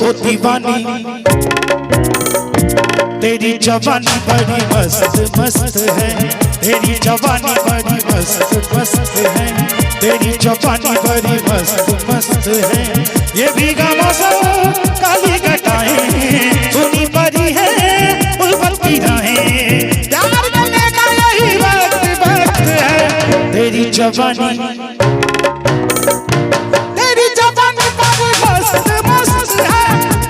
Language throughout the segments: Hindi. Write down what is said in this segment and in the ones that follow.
ओ दीवानी तेरी जवानी बड़ी मस्त मस्त है, तेरी जवानी बड़ी मस्त मस्त है, तेरी जवानी बड़ी मस्त मस्त है। ये भीगा मौसम काली घटाएं सुनी परी है उल्फत की राहें, प्यार करने का यही वक्त वक्त है। तेरी जवानी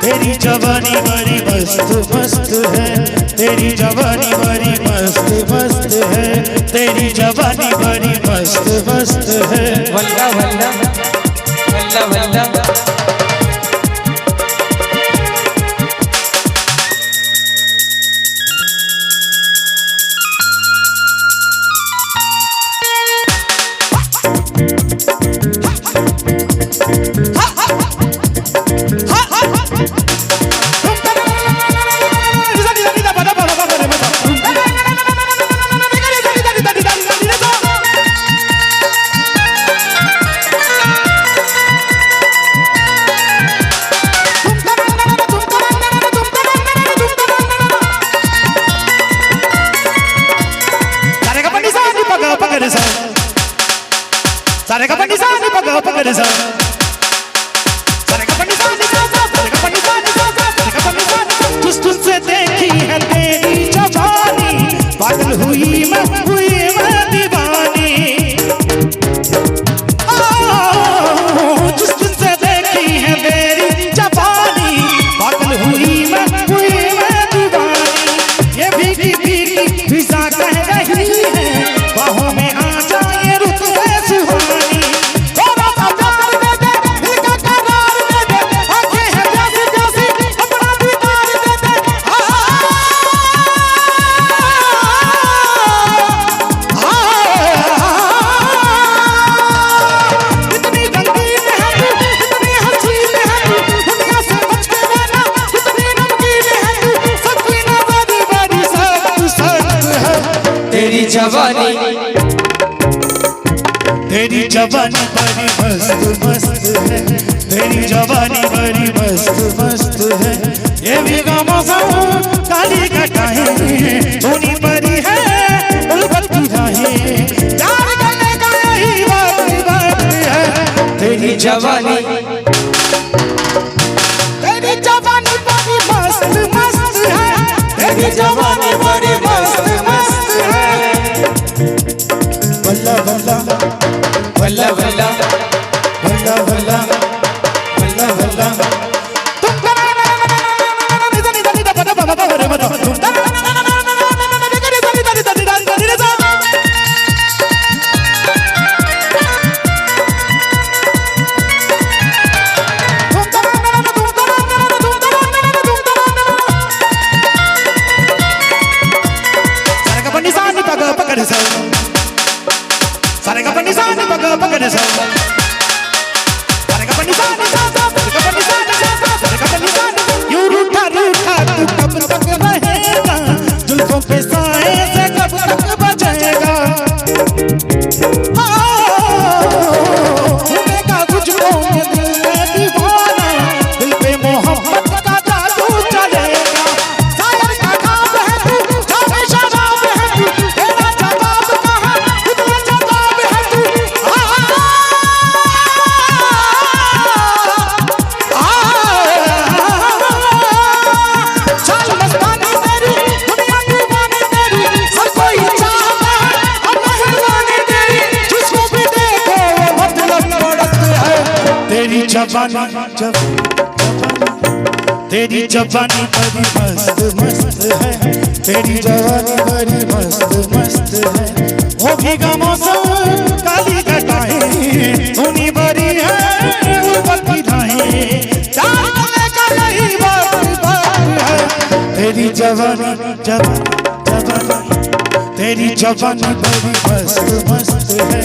तेरी जवानी बड़ी मस्त मस्त है, तेरी जवानी बड़ी मस्त मस्त है, तेरी जवानी बड़ी मस्त मस्त है। वल्ला वल्ला वल्ला वल्ला सारे का पंडी सा नि पग पग सा, सारे का पंडी सा नि सा, सारे का पंडी सा नि सा, सारे का पंडी सा नि सा। जिस तुझसे देखी है तेरी जवानी, पागल हुई मैं दीवानी। जिस तुझसे देखी है तेरी जवानी, पागल हुई मैं दीवानी। ये भीगी भीगी फिजा कह रही है, बाहों में आ जाए रुत है सुहानी। तेरी जवानी तेरी जवानी बड़ी मस्त मस्त है, तेरी जवानी बड़ी मस्त मस्त है। ये भीगा मौसम काली घटाएं सोनी परी है उल्फत की राहें, प्यार करने का यही वक्त वक्त है। तेरी जवानी बड़ी मस्त मस्त है, तेरी जवानी बड़ी मस्त मस्त है। वल्ला वल्ला वल्ला वल्ला वल्ला वल्ला वल्ला वल्ला सारे का पंडी सा नि पग पग सा, सारे का पंडी सा नि सा, सारे का पंडी सा नि सा, सारे का पंडी सा नि। यूं रूठा रूठा तू कब तक रहेगा, जुल्फों पे साए से कब तक बचेगा। घूमेगा तुझको ये दिल में दीवाना, दिल पे मोहब्बत का जादू चलेगा। शायर का काम है तू, जाने शराब है तू, तेरा जवाब कहाँ खुदा जवाब है तू। चल मस्तानी तेरी दुनिया दीवानी तेरी, हर कोई चाहता है अब मेहरबानी तेरी, जिसको भी देखो वो मतलब पड़ता है। तेरी जवानी तेरी जवानी बड़ी मस्त मस्त है, तेरी जवानी बड़ी मस्त मस्त है। वो भीगा मौसम काली घटाएं सुनी बरी है उल्फत की राहें, प्यार करने का यही वक्त वक्त है। तेरी जवानी जवानी जवानी तेरी जवानी बड़ी मस्त मस्त है,